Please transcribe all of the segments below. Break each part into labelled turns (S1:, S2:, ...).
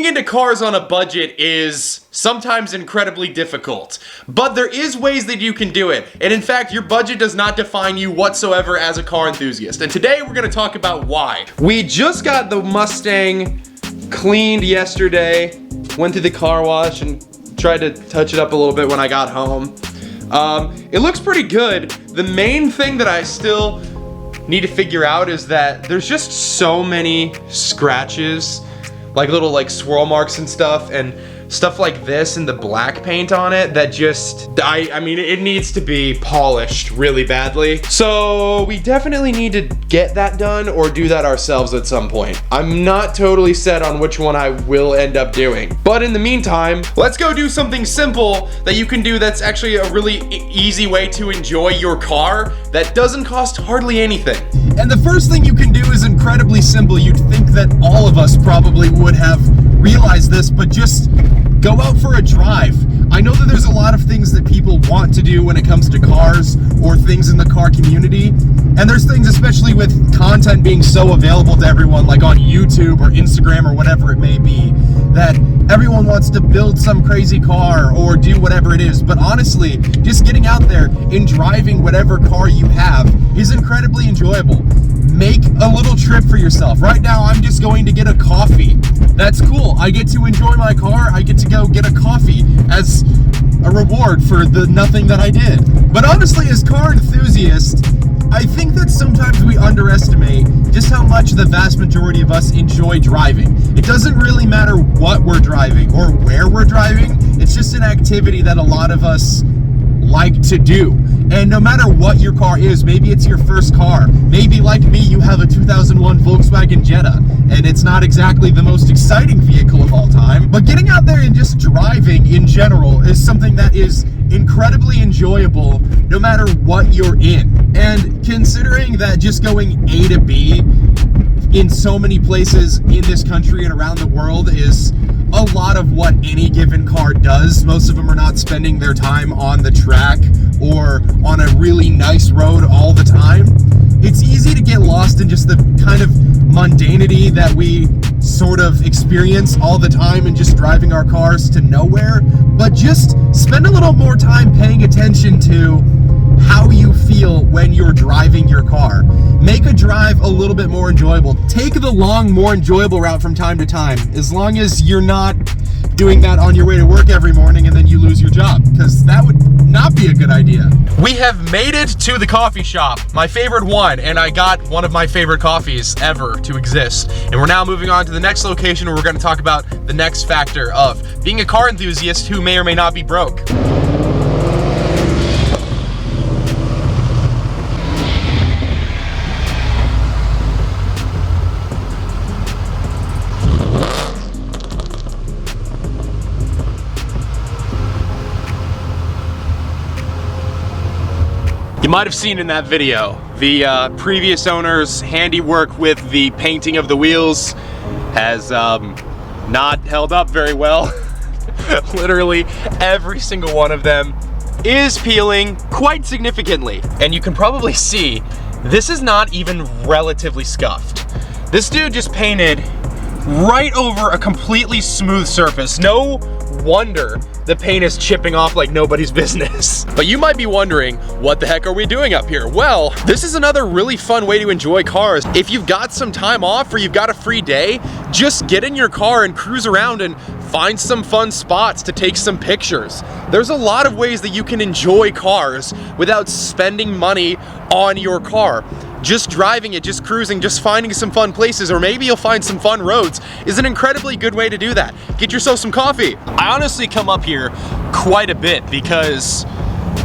S1: Getting into cars on a budget is sometimes incredibly difficult, but there is ways that you can do it. And in fact, your budget does not define you whatsoever as a car enthusiast. And today we're gonna talk about why. We just got the Mustang cleaned yesterday, went to the car wash and tried to touch it up a little bit when I got home. It looks pretty good. The main thing that I still need to figure out is that there's just so many scratches, like little swirl marks and stuff like this, and the black paint on it that just, I mean, it needs to be polished really badly. So we definitely need to get that done or do that ourselves at some point. I'm not totally set on which one I will end up doing. But in the meantime, let's go do something simple that you can do that's actually a really easy way to enjoy your car that doesn't cost hardly anything. And the first thing you can do is incredibly simple. You'd think that all of us probably would have realized this, but just go out for a drive. I know that there's a lot of things that people want to do when it comes to cars or things in the car community. And there's things, especially with content being so available to everyone, like on YouTube or Instagram or whatever it may be, that everyone wants to build some crazy car or do whatever it is. But honestly, just getting out there and driving whatever car you have is incredibly enjoyable. Make a little trip for yourself. Right now, I'm just going to get a coffee. That's cool. I get to enjoy my car. I get to go get a coffee as a reward for the nothing that I did. But honestly, as car enthusiasts, I think that sometimes we underestimate just how much the vast majority of us enjoy driving. It doesn't really matter what we're driving or where we're driving. It's just an activity that a lot of us like to do. And no matter what your car is, maybe it's your first car, maybe like me you have a 2001 Volkswagen Jetta and it's not exactly the most exciting vehicle of all time, but getting out there and just driving in general is something that is incredibly enjoyable no matter what you're in. And considering that just going A to B in so many places in this country and around the world is a lot of what any given car does. Most of them are not spending their time on the track or on a really nice road all the time. It's easy to get lost in just the kind of mundanity that we sort of experience all the time and just driving our cars to nowhere. But just spend a little more time paying attention to how you feel when you're driving your car. Make a drive a little bit more enjoyable. Take the long, more enjoyable route from time to time, as long as you're not doing that on your way to work every morning and then you lose your job, because that would not be a good idea. We have made it to the coffee shop, my favorite one, and I got one of my favorite coffees ever to exist. And we're now moving on to the next location where we're going to talk about the next factor of being a car enthusiast who may or may not be broke. You might have seen in that video, the previous owner's handiwork with the painting of the wheels has not held up very well. Literally every single one of them is peeling quite significantly. And you can probably see, this is not even relatively scuffed. This dude just painted right over a completely smooth surface. No wonder the paint is chipping off like nobody's business. But you might be wondering, what the heck are we doing up here? Well, this is another really fun way to enjoy cars. If you've got some time off or you've got a free day, just get in your car and cruise around and find some fun spots to take some pictures. There's a lot of ways that you can enjoy cars without spending money on your car. Just driving it, just cruising, just finding some fun places, or maybe you'll find some fun roads is an incredibly good way to do that. Get yourself some coffee. I honestly come up here quite a bit because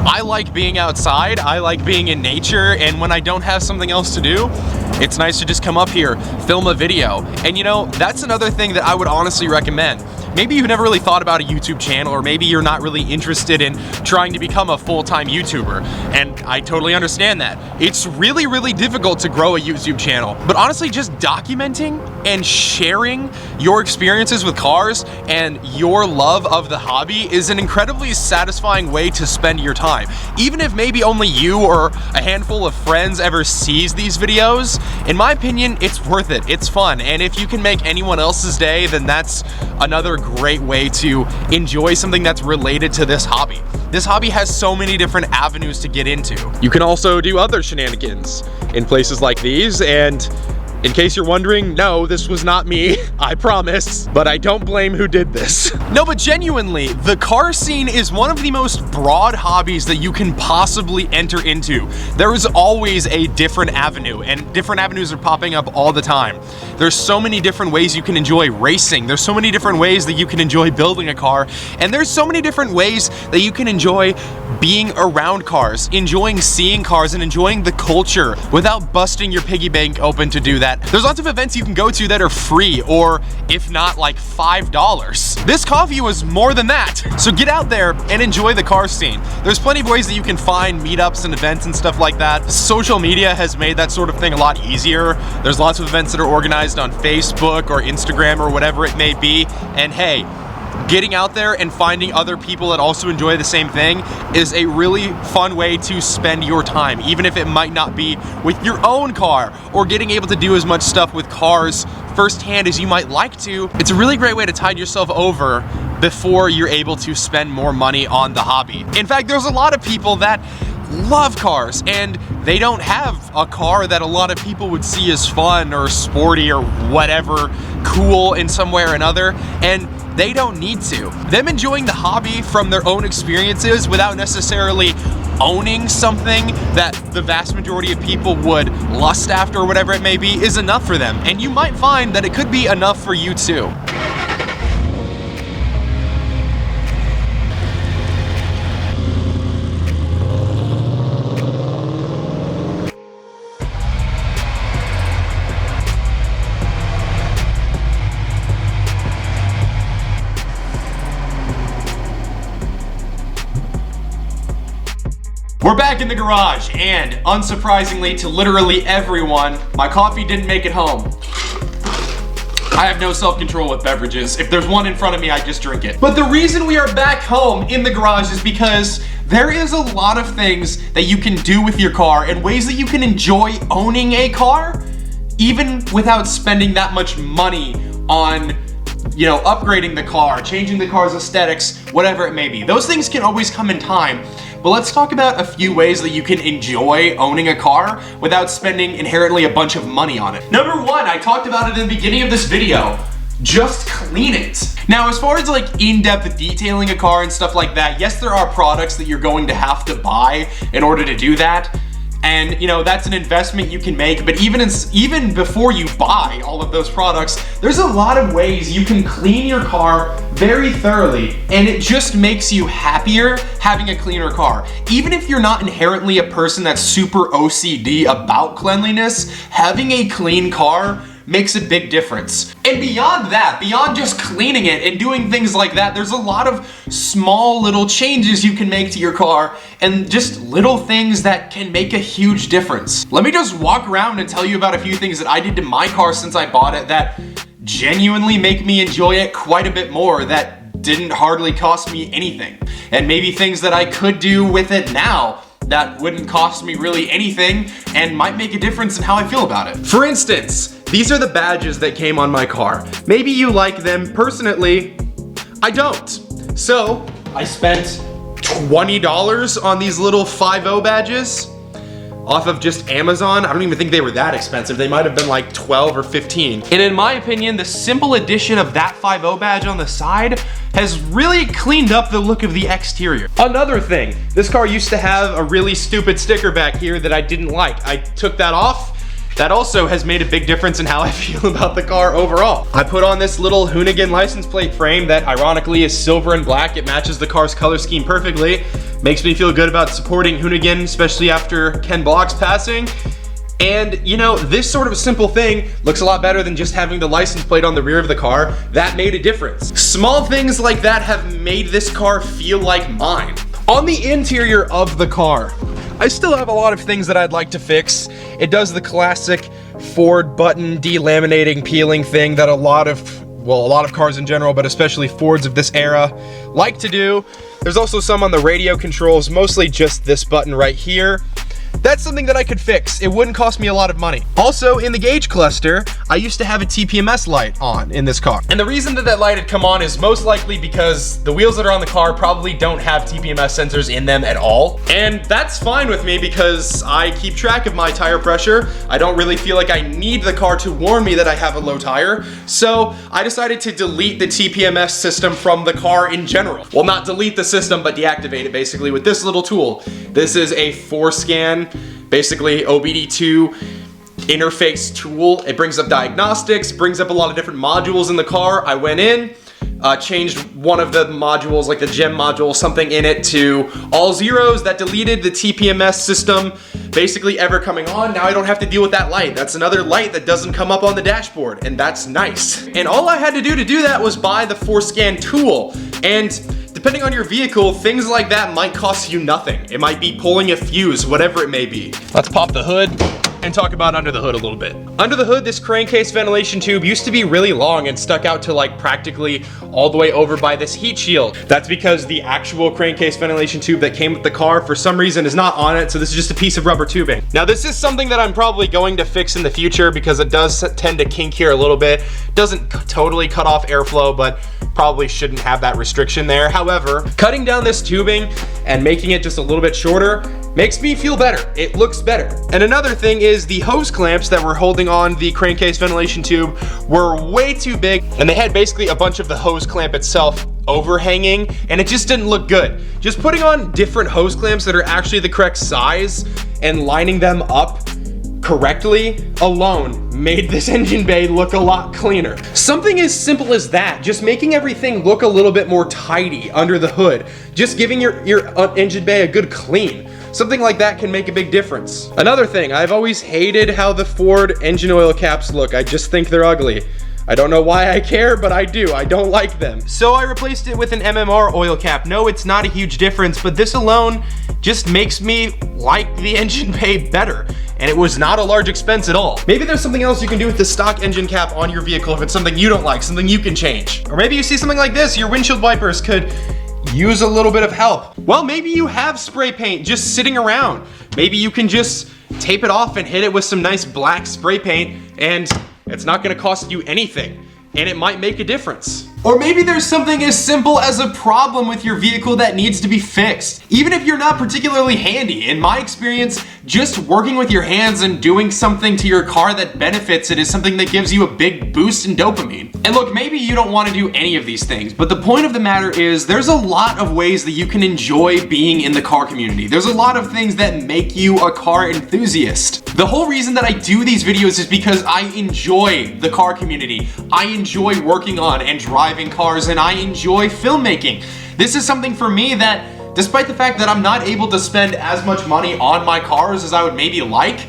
S1: I like being outside, I like being in nature, and when I don't have something else to do, it's nice to just come up here, film a video. And you know, that's another thing that I would honestly recommend. Maybe you've never really thought about a YouTube channel, or maybe you're not really interested in trying to become a full-time YouTuber, and I totally understand that. It's really, really difficult to grow a YouTube channel, but honestly, just documenting and sharing your experiences with cars and your love of the hobby is an incredibly satisfying way to spend your time. Even if maybe only you or a handful of friends ever sees these videos, in my opinion, it's worth it. It's fun. And if you can make anyone else's day, then that's another great way to enjoy something that's related to this hobby. This hobby has so many different avenues to get into. You can also do other shenanigans in places like these, and in case you're wondering, no, this was not me, I promise, but I don't blame who did this. No, but genuinely, the car scene is one of the most broad hobbies that you can possibly enter into. There is always a different avenue, and different avenues are popping up all the time. There's so many different ways you can enjoy racing. There's so many different ways that you can enjoy building a car, and there's so many different ways that you can enjoy being around cars, enjoying seeing cars, and enjoying the culture without busting your piggy bank open to do that. There's lots of events you can go to that are free, or if not, like $5. This coffee was more than that. So get out there and enjoy the car scene. There's plenty of ways that you can find meetups and events and stuff like that. Social media has made that sort of thing a lot easier. There's lots of events that are organized on Facebook or Instagram or whatever it may be. And hey, getting out there and finding other people that also enjoy the same thing is a really fun way to spend your time, even if it might not be with your own car or getting able to do as much stuff with cars firsthand as you might like to. It's a really great way to tide yourself over before you're able to spend more money on the hobby. In fact, there's a lot of people that love cars and they don't have a car that a lot of people would see as fun or sporty or whatever, cool in some way or another, and they don't need to. Them enjoying the hobby from their own experiences without necessarily owning something that the vast majority of people would lust after or whatever it may be is enough for them. And you might find that it could be enough for you too. We're back in the garage, and unsurprisingly to literally everyone, my coffee didn't make it home. I have no self-control with beverages. If there's one in front of me, I just drink it. But the reason we are back home in the garage is because there is a lot of things that you can do with your car and ways that you can enjoy owning a car, even without spending that much money on, you know, upgrading the car, changing the car's aesthetics, whatever it may be. Those things can always come in time. But let's talk about a few ways that you can enjoy owning a car without spending inherently a bunch of money on it. Number one, I talked about it in the beginning of this video. Just clean it. Now, as far as like in-depth detailing a car and stuff like that, yes, there are products that you're going to have to buy in order to do that. And you know, that's an investment you can make, but even before you buy all of those products, there's a lot of ways you can clean your car very thoroughly, and it just makes you happier having a cleaner car. Even if you're not inherently a person that's super OCD about cleanliness, having a clean car makes a big difference. And beyond that, beyond just cleaning it and doing things like that, there's a lot of small little changes you can make to your car and just little things that can make a huge difference. Let me just walk around and tell you about a few things that I did to my car since I bought it that genuinely make me enjoy it quite a bit more, that didn't hardly cost me anything. And maybe things that I could do with it now that wouldn't cost me really anything and might make a difference in how I feel about it. For instance, these are the badges that came on my car. Maybe you like them. Personally, I don't. So I spent $20 on these little 5.0 badges off of just Amazon. I don't even think they were that expensive. They might have been like 12 or 15. And in my opinion, the simple addition of that 5.0 badge on the side has really cleaned up the look of the exterior. Another thing, this car used to have a really stupid sticker back here that I didn't like. I took that off. That also has made a big difference in how I feel about the car overall. I put on this little Hoonigan license plate frame that ironically is silver and black. It matches the car's color scheme perfectly. Makes me feel good about supporting Hoonigan, especially after Ken Block's passing. And you know, this sort of simple thing looks a lot better than just having the license plate on the rear of the car. That made a difference. Small things like that have made this car feel like mine. On the interior of the car, I still have a lot of things that I'd like to fix. It does the classic Ford button delaminating peeling thing that a lot of cars in general, but especially Fords of this era, like to do. There's also some on the radio controls, mostly just this button right here. That's something that I could fix. It wouldn't cost me a lot of money. Also, in the gauge cluster, I used to have a TPMS light on in this car. And the reason that that light had come on is most likely because the wheels that are on the car probably don't have TPMS sensors in them at all. And that's fine with me because I keep track of my tire pressure. I don't really feel like I need the car to warn me that I have a low tire. So I decided to delete the TPMS system from the car in general. Well, not delete the system, but deactivate it basically with this little tool. This is a 4Scan, basically OBD2 interface tool. It brings up diagnostics, brings up a lot of different modules in the car. I went in, changed one of the modules, like the gem module, something in it to all zeros. That deleted the TPMS system basically ever coming on. Now I don't have to deal with that light. That's another light that doesn't come up on the dashboard, and that's nice. And all I had to do that was buy the 4Scan tool. And depending on your vehicle, things like that might cost you nothing. It might be pulling a fuse, whatever it may be. Let's pop the hood and talk about under the hood a little bit. Under the hood, this crankcase ventilation tube used to be really long and stuck out to like practically all the way over by this heat shield. That's because the actual crankcase ventilation tube that came with the car for some reason is not on it, so this is just a piece of rubber tubing. Now this is something that I'm probably going to fix in the future because it does tend to kink here a little bit. Doesn't totally cut off airflow, but probably shouldn't have that restriction there. However, cutting down this tubing and making it just a little bit shorter makes me feel better. It looks better. And another thing is the hose clamps that were holding on the crankcase ventilation tube were way too big, and they had basically a bunch of the hose clamp itself overhanging, and it just didn't look good. Just putting on different hose clamps that are actually the correct size and lining them up correctly alone made this engine bay look a lot cleaner. Something as simple as that, just making everything look a little bit more tidy under the hood, just giving your engine bay a good clean. Something like that can make a big difference. Another thing, I've always hated how the Ford engine oil caps look. I just think they're ugly. I don't know why I care, but I do. I don't like them. So I replaced it with an MMR oil cap. No, it's not a huge difference, but this alone just makes me like the engine bay better. And it was not a large expense at all. Maybe there's something else you can do with the stock engine cap on your vehicle if it's something you don't like, something you can change. Or maybe you see something like this, your windshield wipers could use a little bit of help. Well, maybe you have spray paint just sitting around. Maybe you can just tape it off and hit it with some nice black spray paint, and it's not gonna cost you anything, and it might make a difference. Or maybe there's something as simple as a problem with your vehicle that needs to be fixed. Even if you're not particularly handy, in my experience, just working with your hands and doing something to your car that benefits it is something that gives you a big boost in dopamine. And look, maybe you don't want to do any of these things, but the point of the matter is there's a lot of ways that you can enjoy being in the car community. There's a lot of things that make you a car enthusiast. The whole reason that I do these videos is because I enjoy the car community. I enjoy working on and driving cars, and I enjoy filmmaking. This is something for me that, despite the fact that I'm not able to spend as much money on my cars as I would maybe like,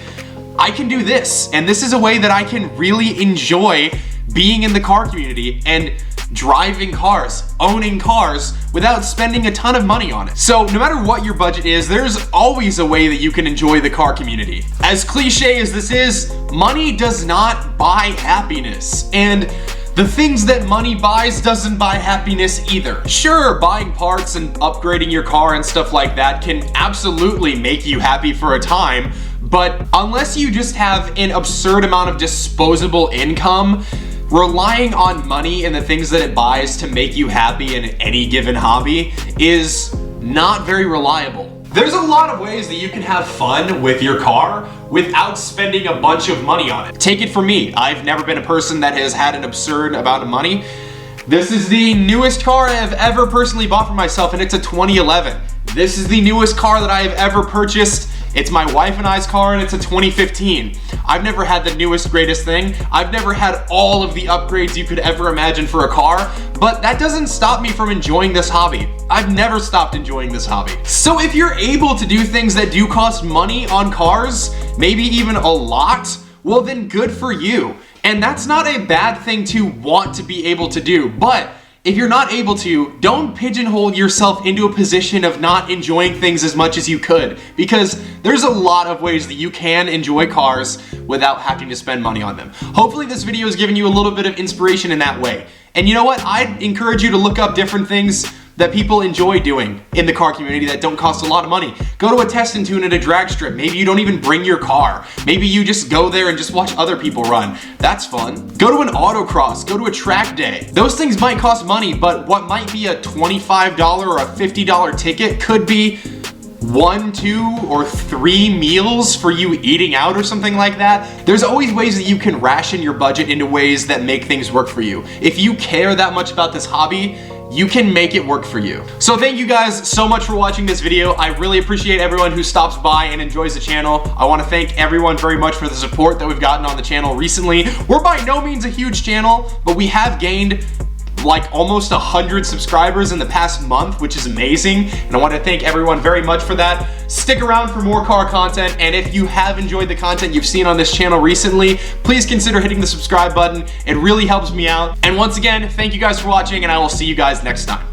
S1: I can do this. And this is a way that I can really enjoy being in the car community and driving cars, owning cars, without spending a ton of money on it. So no matter what your budget is, there's always a way that you can enjoy the car community. As cliche as this is, money does not buy happiness. And the things that money buys doesn't buy happiness either. Sure, buying parts and upgrading your car and stuff like that can absolutely make you happy for a time, but unless you just have an absurd amount of disposable income, relying on money and the things that it buys to make you happy in any given hobby is not very reliable. There's a lot of ways that you can have fun with your car without spending a bunch of money on it. Take it from me, I've never been a person that has had an absurd amount of money. This is the newest car I have ever personally bought for myself, and it's a 2011. This is the newest car that I have ever purchased. It's my wife and I's car, and it's a 2015. I've never had the newest, greatest thing. I've never had all of the upgrades you could ever imagine for a car, but that doesn't stop me from enjoying this hobby. I've never stopped enjoying this hobby. So if you're able to do things that do cost money on cars, maybe even a lot, well then good for you. And that's not a bad thing to want to be able to do, but if you're not able to, don't pigeonhole yourself into a position of not enjoying things as much as you could, because there's a lot of ways that you can enjoy cars without having to spend money on them. Hopefully this video has given you a little bit of inspiration in that way. And you know what? I'd encourage you to look up different things that people enjoy doing in the car community that don't cost a lot of money. Go to a test and tune at a drag strip. Maybe you don't even bring your car. Maybe you just go there and just watch other people run. That's fun. Go to an autocross, go to a track day. Those things might cost money, but what might be a $25 or a $50 ticket could be 1, 2, or 3 meals for you eating out or something like that. There's always ways that you can ration your budget into ways that make things work for you. If you care that much about this hobby, you can make it work for you. So thank you guys so much for watching this video. I really appreciate everyone who stops by and enjoys the channel. I want to thank everyone very much for the support that we've gotten on the channel recently. We're by no means a huge channel, but we have gained like almost 100 subscribers in the past month, which is amazing, and I want to thank everyone very much for that. Stick around for more car content, and if you have enjoyed the content you've seen on this channel recently, please consider hitting the subscribe button. It really helps me out. And once again, thank you guys for watching, and I will see you guys next time.